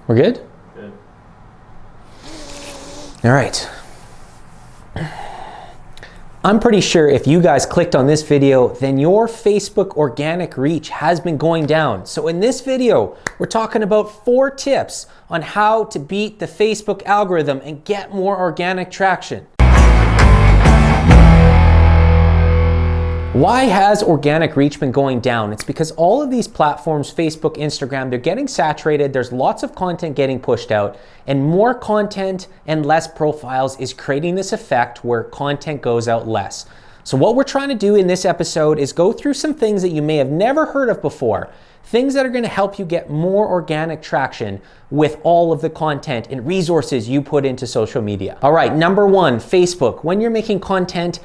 We're good? Good. All right. I'm pretty sure if you guys clicked on this video, then your Facebook organic reach has been going down. So in this video, we're talking about 4 tips on how to beat the Facebook algorithm and get more organic traction. Why has organic reach been going down? It's because all of these platforms, Facebook, Instagram, they're getting saturated. There's lots of content getting pushed out, and more content and less profiles is creating this effect where content goes out less. So what we're trying to do in this episode is go through some things that you may have never heard of before, things that are going to help you get more organic traction with all of the content and resources you put into social media. All right, number 1, Facebook. When you're making content,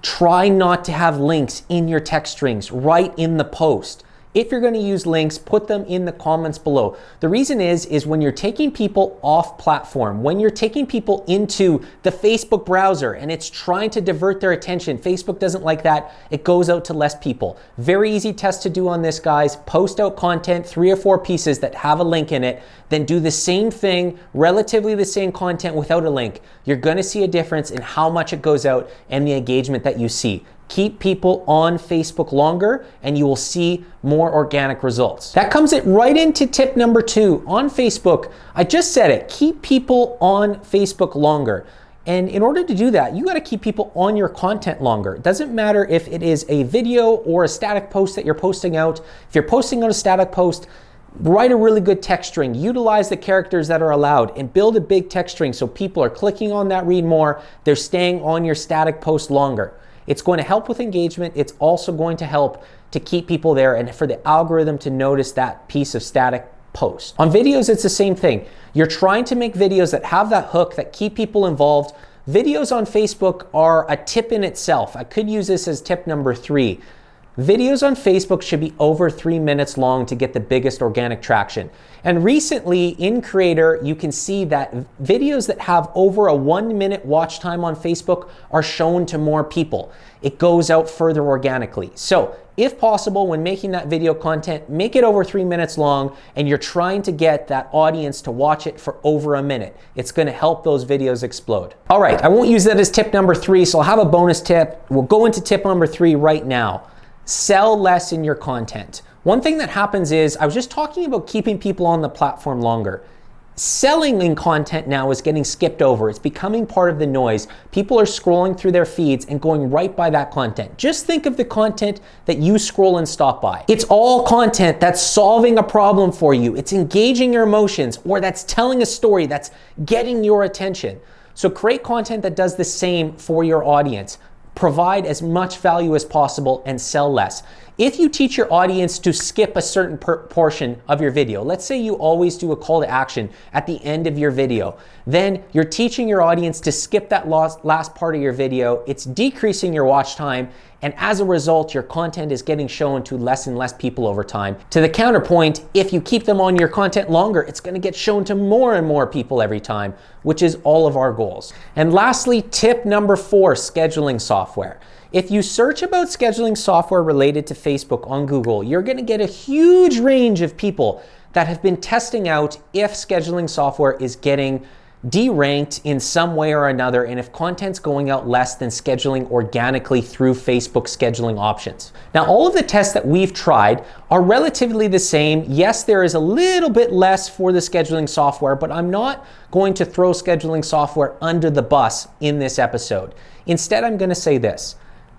try not to have links in your text strings right in the post. If you're going to use links, put them in the comments below. The reason is when you're taking people off platform, when you're taking people into the Facebook browser and it's trying to divert their attention, Facebook doesn't like that. It goes out to less people. Very easy test to do on this, guys. Post out content, 3 or 4 pieces that have a link in it, then do the same thing, relatively the same content without a link. You're going to see a difference in how much it goes out and the engagement that you see. Keep people on Facebook longer and you will see more organic results. That comes right into tip number 2 on Facebook. I just said it, keep people on Facebook longer. And in order to do that, you got to keep people on your content longer. It doesn't matter if it is a video or a static post that you're posting out. If you're posting on a static post, write a really good text string, utilize the characters that are allowed, and build a big text string so people are clicking on that read more, they're staying on your static post longer. It's going to help with engagement. It's also going to help to keep people there and for the algorithm to notice that piece of static post. On videos, it's the same thing. You're trying to make videos that have that hook, that keep people involved. Videos on Facebook are a tip in itself. I could use this as tip number 3. Videos on Facebook should be over 3 minutes long to get the biggest organic traction. And recently in Creator, you can see that videos that have over a 1-minute watch time on Facebook are shown to more people. It goes out further organically. So if possible, when making that video content, make it over 3 minutes long and you're trying to get that audience to watch it for over a minute. It's going to help those videos explode. All right, I won't use that as tip number 3, so I'll have a bonus tip. We'll go into tip number 3 right now. Sell less in your content. One thing that happens is, I was just talking about keeping people on the platform longer. Selling in content now is getting skipped over. It's becoming part of the noise. People are scrolling through their feeds and going right by that content. Just think of the content that you scroll and stop by. It's all content that's solving a problem for you. It's engaging your emotions, or that's telling a story that's getting your attention. So create content that does the same for your audience. Provide as much value as possible and sell less. If you teach your audience to skip a certain portion of your video, let's say you always do a call to action at the end of your video, then you're teaching your audience to skip that last part of your video. It's decreasing your watch time, and as a result, your content is getting shown to less and less people over time. To the counterpoint, if you keep them on your content longer, it's going to get shown to more and more people every time, which is all of our goals. And lastly, tip number 4, scheduling software. If you search about scheduling software related to Facebook on Google, you're going to get a huge range of people that have been testing out if scheduling software is getting deranked in some way or another, and if content's going out less than scheduling organically through Facebook scheduling options. Now, all of the tests that we've tried are relatively the same. Yes, there is a little bit less for the scheduling software, but I'm not going to throw scheduling software under the bus in this episode. Instead, I'm going to say this.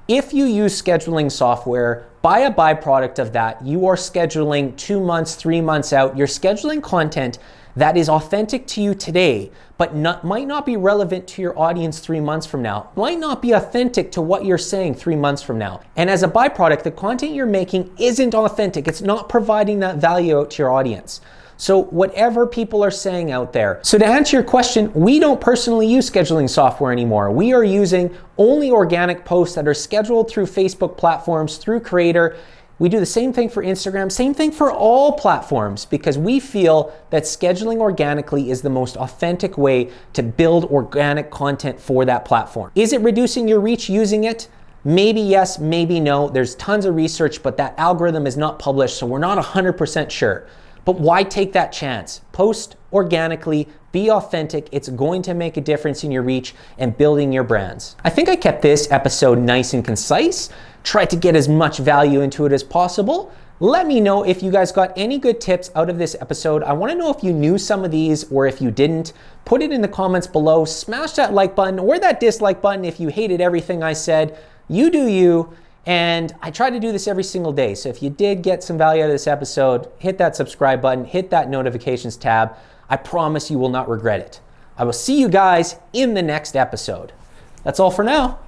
If you use scheduling software, by a byproduct of that, you are scheduling 2 months, 3 months out. You're scheduling content that is authentic to you today, but might not be relevant to your audience 3 months from now, might not be authentic to what you're saying 3 months from now. And as a byproduct, the content you're making isn't authentic. It's not providing that value out to your audience. So whatever people are saying out there. So to answer your question, we don't personally use scheduling software anymore. We are using only organic posts that are scheduled through Facebook platforms, through Creator. We do the same thing for Instagram, same thing for all platforms, because we feel that scheduling organically is the most authentic way to build organic content for that platform. Is it reducing your reach using it? Maybe yes, maybe no. There's tons of research, but that algorithm is not published, so we're not 100% sure. But why take that chance? Post organically, be authentic. It's going to make a difference in your reach and building your brands. I think I kept this episode nice and concise, tried to get as much value into it as possible. Let me know if you guys got any good tips out of this episode. I want to know if you knew some of these or if you didn't. Put it in the comments below. Smash that like button or that dislike button if you hated everything I said. You do you. And I try to do this every single day. So if you did get some value out of this episode, hit that subscribe button, hit that notifications tab. I promise you will not regret it. I will see you guys in the next episode. That's all for now.